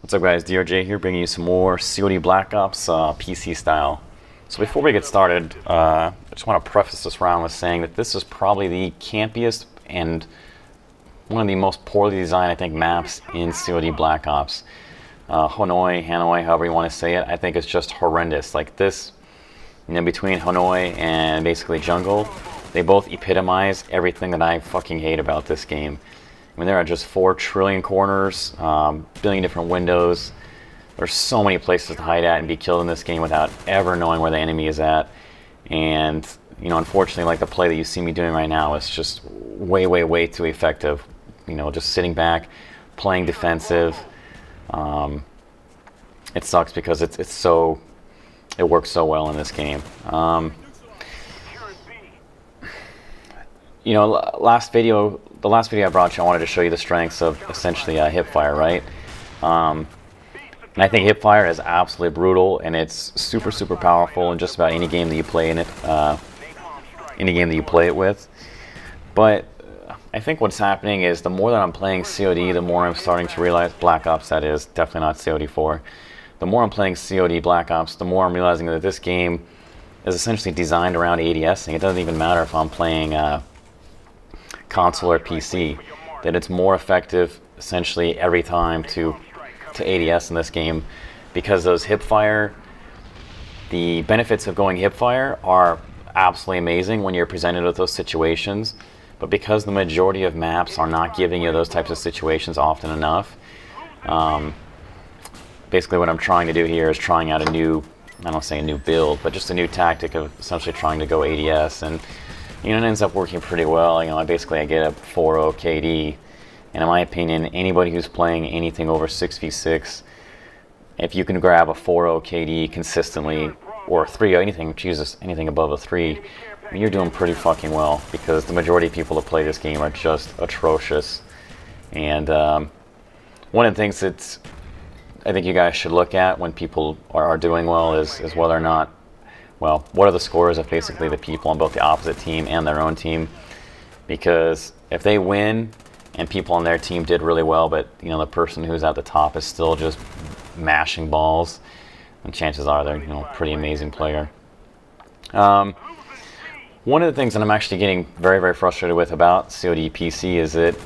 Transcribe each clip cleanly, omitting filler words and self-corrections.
What's up guys, DRJ here bringing you some more CoD Black Ops PC style. So before we get started, I just want to preface this round with saying that this is probably the campiest and one of the most poorly designed, I think, maps in CoD Black Ops. Hanoi, however you want to say it, I think it's just horrendous. Like this, between Hanoi and basically Jungle, they both epitomize everything that I fucking hate about this game. I mean, there are just 4 trillion corners, billion different windows. There's so many places to hide at and be killed in this game without ever knowing where the enemy is at. And, unfortunately, like the play that you see me doing right now is just way too effective. Just sitting back, playing defensive. It sucks because it works so well in this game. The last video I brought you, I wanted to show you the strengths of essentially hipfire, right? And I think hipfire is absolutely brutal, and it's super powerful in just about any game that you play in it, any game that you play it with. But I think what's happening is the more that I'm playing CoD, the more I'm starting to realize Black Ops, that is, definitely not CoD 4. The more I'm playing CoD Black Ops, the more I'm realizing that this game is essentially designed around ADSing. It doesn't even matter if I'm playing console or PC, that it's more effective essentially every time to ADS in this game, because those hipfire, the benefits of going hipfire are absolutely amazing when you're presented with those situations, but because the majority of maps are not giving you those types of situations often enough, basically what I'm trying to do here is trying out a new, I don't say a new build, but just a new tactic of essentially trying to go ADS, and it ends up working pretty well. I get a 4.0 KD, and in my opinion, anybody who's playing anything over 6v6, if you can grab a 4.0 KD consistently, or 3.0, anything above a 3, I mean, you're doing pretty fucking well, because the majority of people that play this game are just atrocious. And one of the things that I think you guys should look at when people are doing well is whether or not, well, what are the scores of basically the people on both the opposite team and their own team? Because if they win and people on their team did really well, but the person who's at the top is still just mashing balls, and chances are they're a pretty amazing player. One of the things that I'm actually getting very frustrated with about CoD PC is that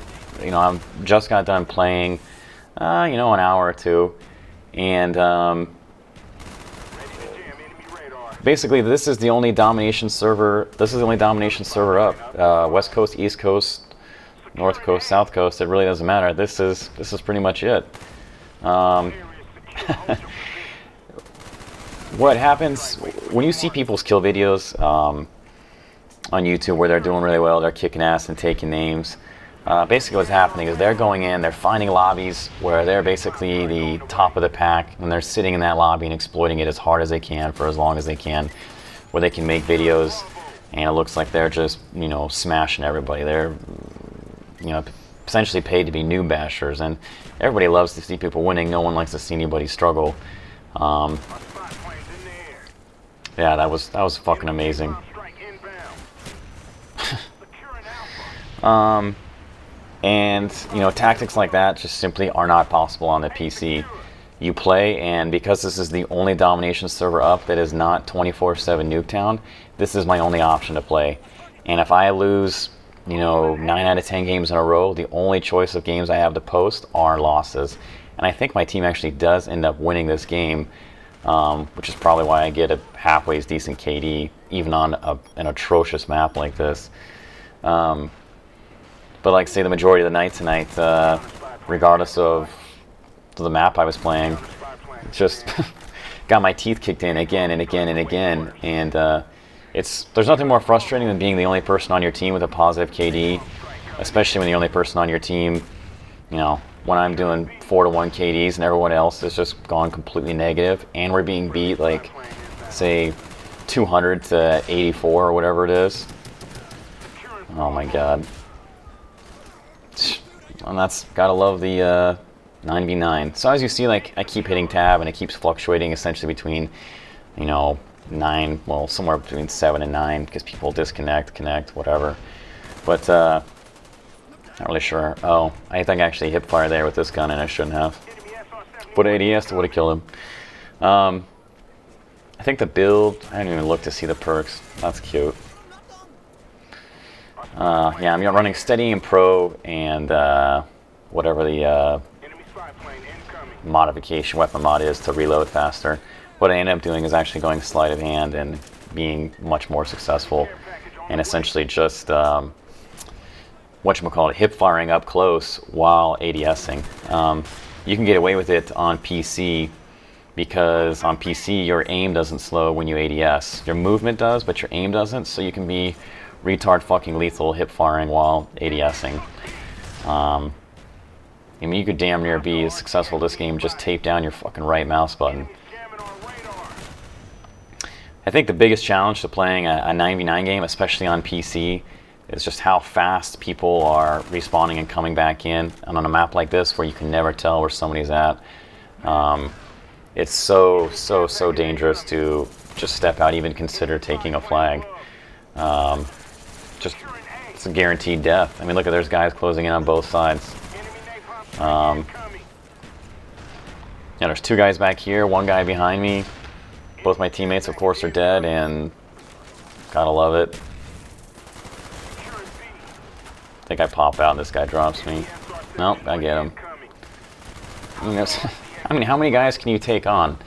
I've just got done playing an hour or two, and basically, this is the only domination server. This is the only domination server up. West Coast, East Coast, North Coast, South Coast. It really doesn't matter. This is pretty much it. What happens when you see people's kill videos on YouTube where they're doing really well, they're kicking ass and taking names. Basically, what's happening is they're going in, they're finding lobbies where they're basically the top of the pack, and they're sitting in that lobby and exploiting it as hard as they can for as long as they can, where they can make videos, and it looks like they're just, smashing everybody. They're, essentially paid to be noob bashers, and everybody loves to see people winning. No one likes to see anybody struggle. Yeah, that was fucking amazing. And tactics like that just simply are not possible on the PC. You play, and because this is the only domination server up that is not 24/7 Nuketown, this is my only option to play. And if I lose 9 out of 10 games in a row, the only choice of games I have to post are losses. And I think my team actually does end up winning this game, which is probably why I get a halfway decent KD even on an atrocious map like this. But like, say, the majority of the night tonight, regardless of the map I was playing, just got my teeth kicked in again and again. And there's nothing more frustrating than being the only person on your team with a positive KD, especially when the only person on your team, when I'm doing 4-1 KDs and everyone else is just gone completely negative, and we're being beat like, say, 200 to 84 or whatever it is. Oh my god. And that's gotta love the 9v9. So as you see, like, I keep hitting tab and it keeps fluctuating essentially between 9, well, somewhere between 7 and 9, because people disconnect, connect, whatever. But not really sure. Oh, I think I actually hip fire there with this gun and I shouldn't have. Put ADS would have killed him. I think the build, I didn't even look to see the perks. That's cute. Yeah, I'm running steady and pro and whatever the modification weapon mod is to reload faster. What I ended up doing is actually going sleight of hand and being much more successful, and essentially just whatchamacallit, hip firing up close while ADSing. You can get away with it on PC because on PC your aim doesn't slow when you ADS. Your movement does, but your aim doesn't, so you can be retard fucking lethal hip firing while ADSing. I mean, you could damn near be as successful this game, just tape down your fucking right mouse button. I think the biggest challenge to playing a 9v9 game, especially on PC, is just how fast people are respawning and coming back in. And on a map like this, where you can never tell where somebody's at, it's so dangerous to just step out, even consider taking a flag. Just, it's a guaranteed death. I mean, look at, there's guys closing in on both sides. Yeah, there's two guys back here, one guy behind me. Both my teammates, of course, are dead, and gotta love it. I think I pop out and this guy drops me. Nope, I get him. I mean, how many guys can you take on?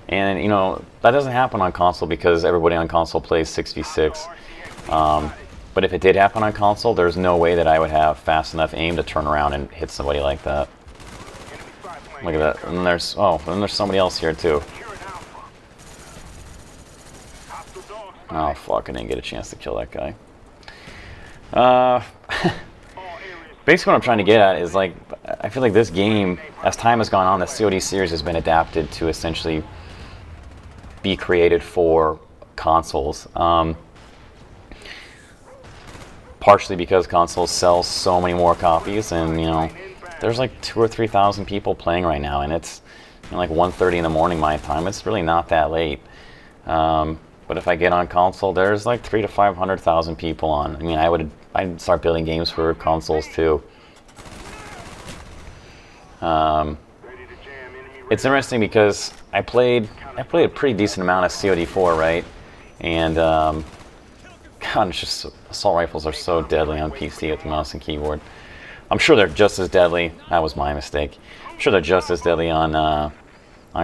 And, you know, that doesn't happen on console because everybody on console plays 6v6. But if it did happen on console, there's no way that I would have fast enough aim to turn around and hit somebody like that. Look at that. And there's, oh, and there's somebody else here too. Oh fuck, I didn't get a chance to kill that guy. Basically what I'm trying to get at is, like, I feel like this game, as time has gone on, the CoD series has been adapted to essentially be created for consoles. Partially because consoles sell so many more copies, and, you know, there's like 2,000 or 3,000 people playing right now, and it's, you know, like 1:30 in the morning my time. It's really not that late. But if I get on console, there's like 300,000 to 500,000 people on. I mean, I'd start building games for consoles too. It's interesting because I played a pretty decent amount of COD4, right? And God, it's just, assault rifles are so deadly on PC with the mouse and keyboard. I'm sure they're just as deadly. That was my mistake. I'm sure they're just as deadly on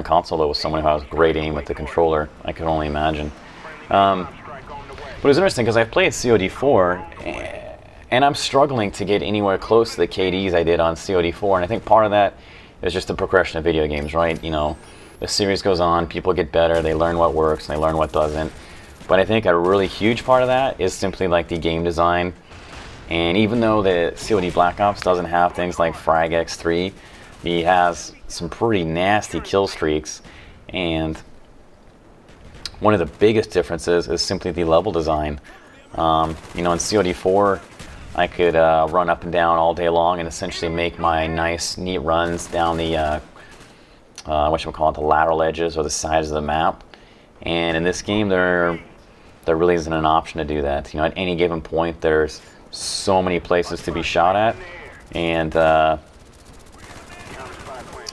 console, though, with someone who has great aim with the controller. I could only imagine. But it was interesting because I've played COD4, and I'm struggling to get anywhere close to the KDs I did on COD4, and I think part of that is just the progression of video games, right? You know, the series goes on, people get better, they learn what works, and they learn what doesn't. But I think a really huge part of that is simply like the game design. And even though the COD Black Ops doesn't have things like Frag X3, he has some pretty nasty kill streaks. And one of the biggest differences is simply the level design. You know, in COD4, I could run up and down all day long and essentially make my nice, neat runs down the the lateral edges or the sides of the map. And in this game, there really isn't an option to do that. You know, at any given point, there's so many places to be shot at, and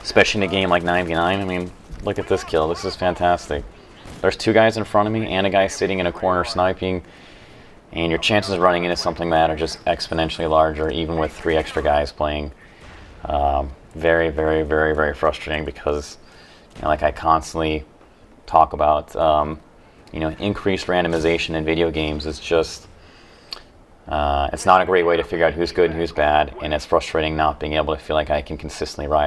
especially in a game like 9v9. I mean, look at this kill. This is fantastic. There's two guys in front of me and a guy sitting in a corner sniping, and your chances of running into something like that are just exponentially larger, even with 3 extra guys playing. Very, very, very, very frustrating because, you know, like I constantly talk about, you know, increased randomization in video games is just, it's not a great way to figure out who's good and who's bad, and it's frustrating not being able to feel like I can consistently rise